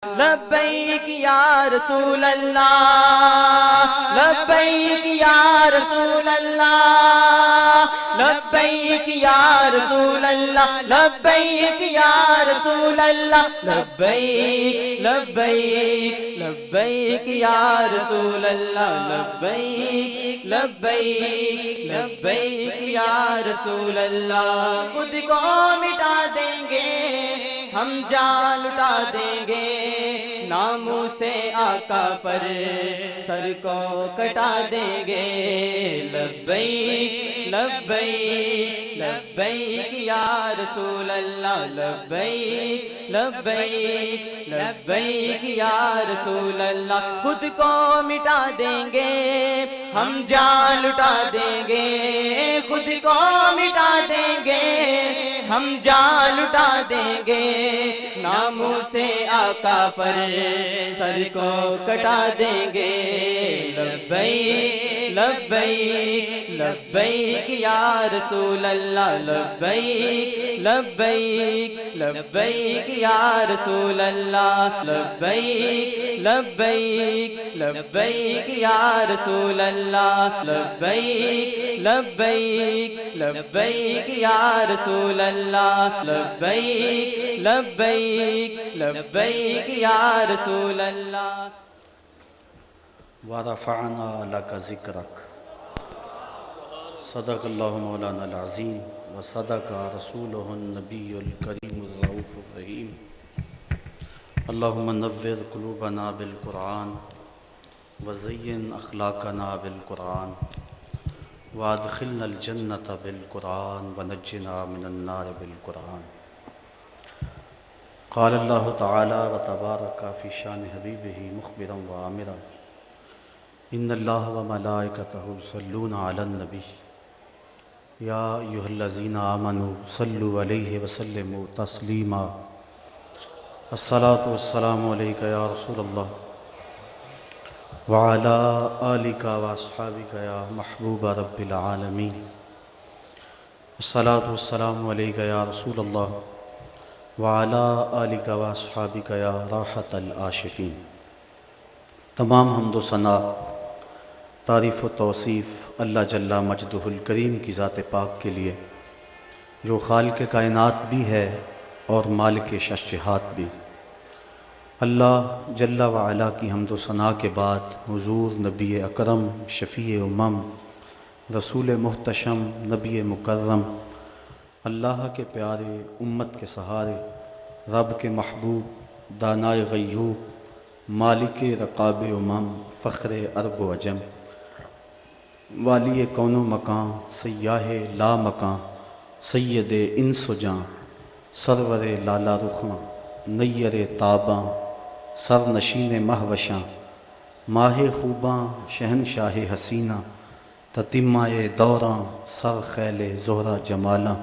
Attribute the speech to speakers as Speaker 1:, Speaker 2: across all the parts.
Speaker 1: لبیک یا رسول اللہ، لبیک یا رسول اللہ، لبیک یا رسول اللہ، لبیک یا رسول اللہ، لبیک لبیک لبیک یا رسول اللہ، لبیک لبیک لبیک یا رسول اللہ۔ خود کو مٹا دیں گے ہم جان لٹا دیں گے، ناموں سے آقا پر سر کو کٹا دیں گے۔ لبیک لبیک لبیک یا رسول اللہ، لبیک لبیک لبیک یا رسول اللہ۔ خود کو مٹا دیں گے ہم جان لٹا دیں گے، خود کو مٹا دیں گے ہم جان لٹا دیں گے، ناموں سے آقا پر سر کو کٹا دیں گے۔ لبیک لبیک لبیک یا رسول اللہ، لبیک لبیک لبیک یا رسول اللہ، لبیک لبیک لبیک یا رسول اللہ، لبیک لبیک لبیک یا رسول اللہ، لبیک لبیک لبیک یا رسول اللہ۔
Speaker 2: وَرَفَعْنَا لَكَ ذِكْرَكَ، صدق اللہ مولانا العظیم وصدق رسولہ النبی الکریم الرؤوف الرحیم۔ اللہم نوّر قلوبنا بالقرآن وزین اخلاقنا بالقرآن وادخلنا الجنة بالقرآن ونجنا من النار بالقرآن۔ قال اللہ تعالی وتبارک فی شان حبیبہ مخبرا وآمرا، ان اللہ وملائکتہ یصلون علی النبی یا ایھا الذین آمنوا صلوا علیہ وسلموا تسلیما۔ الصلاۃ والسلام علیک یا رسول اللہ وعلی آلک واصحابک یا محبوب رب العالمین۔ الصلاۃ والسلام علیک یا رسول اللہ وعلی آلک واصحابک یا راحت العاشقین۔ تمام حمد و ثنا، تعریف و توصیف اللہ جل مجدہ الکریم کی ذات پاک کے لیے، جو خالق کائنات بھی ہے اور مالک ششہات بھی۔ اللہ جل وعلا کی حمد و ثنا کے بعد حضور نبی اکرم شفیع امم رسول محتشم نبی مکرم، اللہ کے پیارے امت کے سہارے، رب کے محبوب دانائے غیوب مالک رقاب امم فخر عرب و عجم، والی کون و مکان سیاہ لا مکان سید انس و جاں، سرور لالا رخاں نیر تاباں سر نشین مہوشاں، ماہ خوباں شہنشاہ حسینہ تتمۂ دوراں سر خیل زہرہ جمالاں،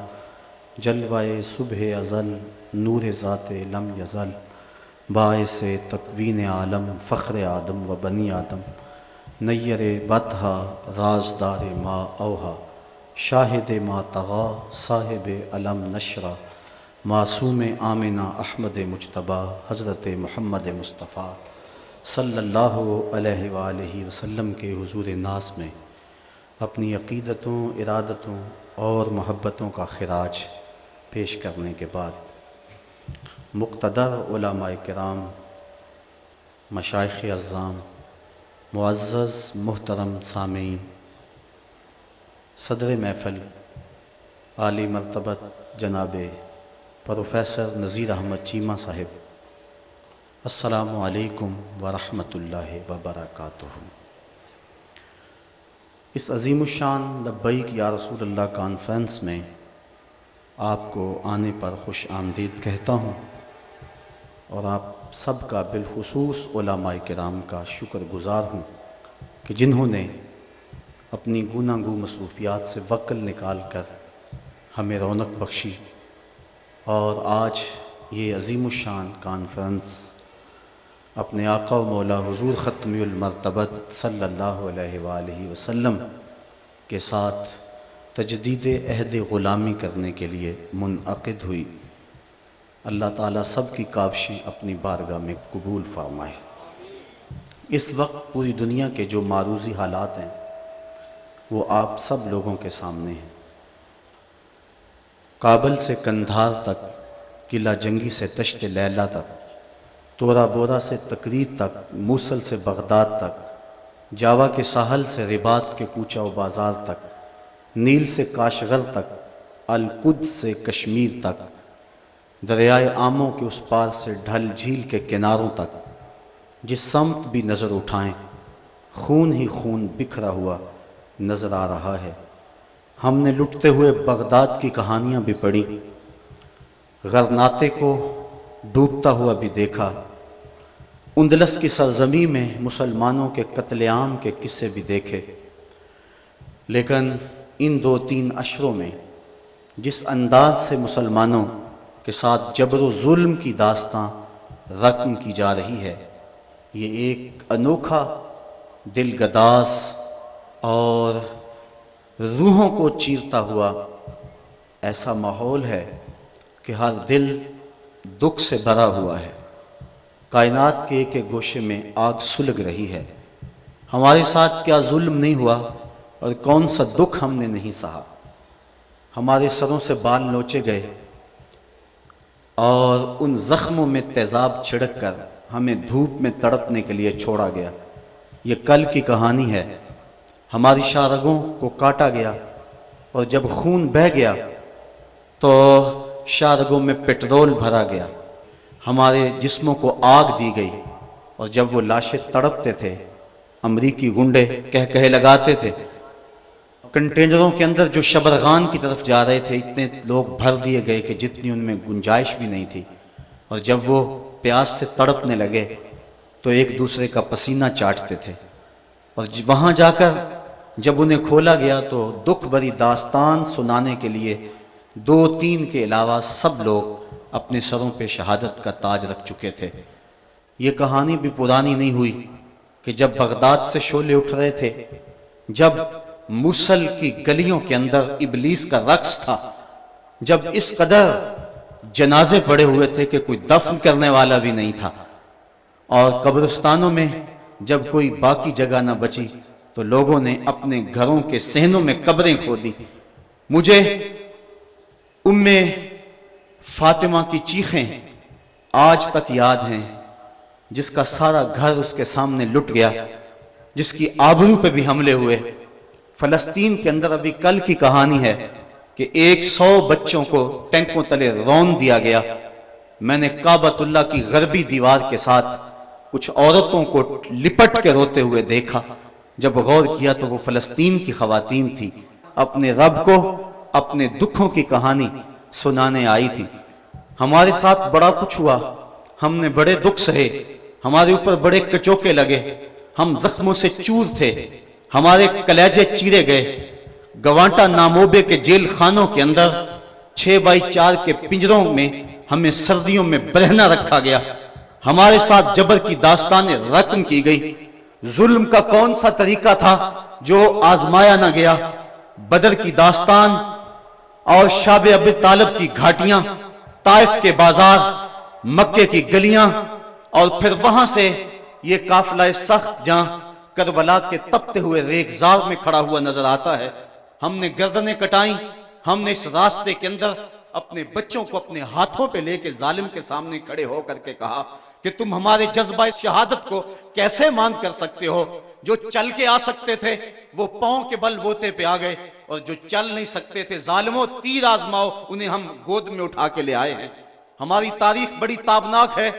Speaker 2: جلوہ صبح ازل نور ذات لم یزل، باعث تکوین عالم فخر آدم و بنی آدم، نیر بطحا رازدار ما اوہا، شاہد ما طغا صاحب علم نشرہ، معصوم آمنہ احمد مجتبیٰ حضرت محمد مصطفیٰ صلی اللہ علیہ وآلہ وسلم کے حضور ناز میں اپنی عقیدتوں، ارادتوں اور محبتوں کا خراج پیش کرنے کے بعد، مقتدر علماء کرام، مشائخ اعظام، معزز محترم سامعین، صدر محفل عالی مرتبت جناب پروفیسر نذیر احمد چیمہ صاحب، السلام علیکم ورحمۃ اللہ وبرکاتہ۔ اس عظیم الشان لبیک یا رسول اللہ کانفرنس میں آپ کو آنے پر خوش آمدید کہتا ہوں، اور آپ سب کا بالخصوص علماء کرام کا شکر گزار ہوں کہ جنہوں نے اپنی گوناگو مصروفیات سے وقت نکال کر ہمیں رونق بخشی، اور آج یہ عظیم الشان کانفرنس اپنے آقا و مولا حضور ختمی المرتبت صلی اللہ علیہ وآلہ وسلم کے ساتھ تجدید عہد غلامی کرنے کے لیے منعقد ہوئی۔ اللہ تعالیٰ سب کی کاوشیں اپنی بارگاہ میں قبول فرمائے۔ اس وقت پوری دنیا کے جو معروضی حالات ہیں وہ آپ سب لوگوں کے سامنے ہیں۔ کابل سے کندھار تک، قلعہ جنگی سے دشت لیلا تک، تورا بورا سے تکریت تک، موصل سے بغداد تک، جاوا کے ساحل سے رباط کے کوچہ و بازار تک، نیل سے کاشغر تک، القدس سے کشمیر تک، دریائے آموں کے اس پار سے ڈھل جھیل کے کناروں تک، جس سمت بھی نظر اٹھائیں خون ہی خون بکھرا ہوا نظر آ رہا ہے۔ ہم نے لٹتے ہوئے بغداد کی کہانیاں بھی پڑھی، غرناطے کو ڈوبتا ہوا بھی دیکھا، اندلس کی سرزمین میں مسلمانوں کے قتل عام کے قصے بھی دیکھے، لیکن ان 2-3 عشروں میں جس انداز سے مسلمانوں کے ساتھ جبر و ظلم کی داستاں رقم کی جا رہی ہے، یہ ایک انوکھا، دل گداز اور روحوں کو چیرتا ہوا ایسا ماحول ہے کہ ہر دل دکھ سے بھرا ہوا ہے۔ کائنات کے ایک گوشے میں آگ سلگ رہی ہے۔ ہمارے ساتھ کیا ظلم نہیں ہوا اور کون سا دکھ ہم نے نہیں سہا۔ ہمارے سروں سے بال نوچے گئے اور ان زخموں میں تیزاب چھڑک کر ہمیں دھوپ میں تڑپنے کے لیے چھوڑا گیا۔ یہ کل کی کہانی ہے۔ ہماری شارگوں کو کاٹا گیا اور جب خون بہہ گیا تو شارگوں میں پٹرول بھرا گیا۔ ہمارے جسموں کو آگ دی گئی اور جب وہ لاشیں تڑپتے تھے، امریکی گنڈے کہے لگاتے تھے، کنٹینروں کے اندر جو شبرغان کی طرف جا رہے تھے اتنے لوگ بھر دیے گئے کہ جتنی ان میں گنجائش بھی نہیں تھی، اور جب وہ پیاس سے تڑپنے لگے تو ایک دوسرے کا پسینہ چاٹتے تھے، اور وہاں جا کر جب انہیں کھولا گیا تو دکھ بھری داستان سنانے کے لیے 2-3 کے علاوہ سب لوگ اپنے سروں پہ شہادت کا تاج رکھ چکے تھے۔ یہ کہانی بھی پرانی نہیں ہوئی کہ جب بغداد سے شعلے اٹھ رہے تھے، جب موصل کی گلیوں کے اندر ابلیس کا رقص تھا، جب اس قدر جنازے پڑے ہوئے تھے کہ کوئی دفن کرنے والا بھی نہیں تھا، اور قبرستانوں میں جب کوئی باقی جگہ نہ بچی تو لوگوں نے اپنے گھروں کے صحنوں میں قبریں کھودی۔ مجھے ام فاطمہ کی چیخیں آج تک یاد ہیں، جس کا سارا گھر اس کے سامنے لٹ گیا، جس کی آبرو پہ بھی حملے ہوئے۔ فلسطین کے اندر ابھی کل کی کہانی ہے کہ 100 بچوں کو ٹینکوں تلے رون دیا گیا۔ میں نے کعبۃ اللہ کی غربی دیوار کے ساتھ کچھ عورتوں کو لپٹ کے روتے ہوئے دیکھا۔ جب غور کیا تو وہ فلسطین کی خواتین تھی، اپنے رب کو اپنے دکھوں کی کہانی سنانے آئی تھی۔ ہمارے ساتھ بڑا کچھ ہوا، ہم نے بڑے دکھ سہے، ہمارے اوپر بڑے کچوکے لگے، ہم زخموں سے چور تھے، ہمارے کلیجے چیرے گئے۔ گوانٹا ناموبے کے جیل خانوں کے اندر 6x4 کے پنجروں میں ہمیں سردیوں میں برہنہ رکھا گیا۔ ہمارے ساتھ جبر کی داستانیں رقم کی گئی۔ ظلم کا کون سا طریقہ تھا جو آزمایا نہ گیا؟ بدر کی داستان اور شاب ابی طالب کی گھاٹیاں، طائف کے بازار، مکے کی گلیاں، اور پھر وہاں سے یہ قافلہ سخت جہاں کربلا کے تپتے ہوئے ریگزار میں کھڑا ہوا نظر آتا ہے۔ ہم نے گردنیں کٹائیں، ہم نے اس راستے کے اندر اپنے بچوں کو اپنے ہاتھوں پہ لے کے ظالم کے سامنے کھڑے ہو کر کے کہا کہ تم ہمارے جذبہ شہادت کو کیسے مان کر سکتے ہو؟ جو چل کے آ سکتے تھے وہ پاؤں کے بل بوتے پہ آ گئے، اور جو چل نہیں سکتے تھے ظالموں تیر آزماؤ، انہیں ہم گود میں اٹھا کے لے آئے ہیں۔ ہماری تاریخ بڑی تابناک ہے،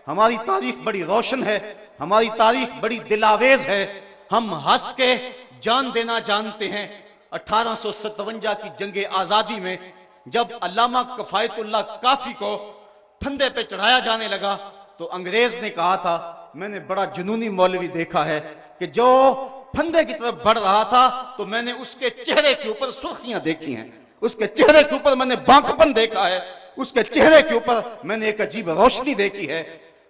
Speaker 2: ہماری تاریخ بڑی روشن ہے، ہماری تاریخ بڑی دلاویز ہے۔ ہم ہنس کے جان دینا جانتے ہیں۔ 1857 کی جنگ آزادی میں جب علامہ کفایت اللہ کافی کو پھندے پہ چڑھایا جانے لگا تو انگریز نے کہا تھا، میں نے بڑا جنونی مولوی دیکھا ہے کہ جو پھندے کی طرف بڑھ رہا تھا تو میں نے اس کے چہرے کے اوپر سرخیاں دیکھی ہیں، اس کے چہرے کے اوپر میں نے بانکپن دیکھا ہے، اس کے چہرے کے اوپر میں نے ایک عجیب روشنی دیکھی ہے۔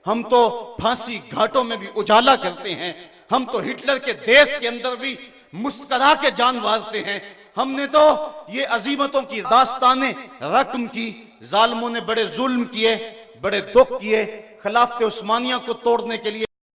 Speaker 2: ہم تو پھانسی گھاٹوں میں بھی اجالا کرتے ہیں، ہم تو ہٹلر کے دیش کے اندر بھی مسکرا کے جان وارتے ہیں۔ ہم نے تو یہ عظیمتوں کی داستانیں رقم کی،
Speaker 3: ظالموں نے بڑے ظلم کیے، بڑے دکھ کیے، خلافت عثمانیہ کو توڑنے کے لیے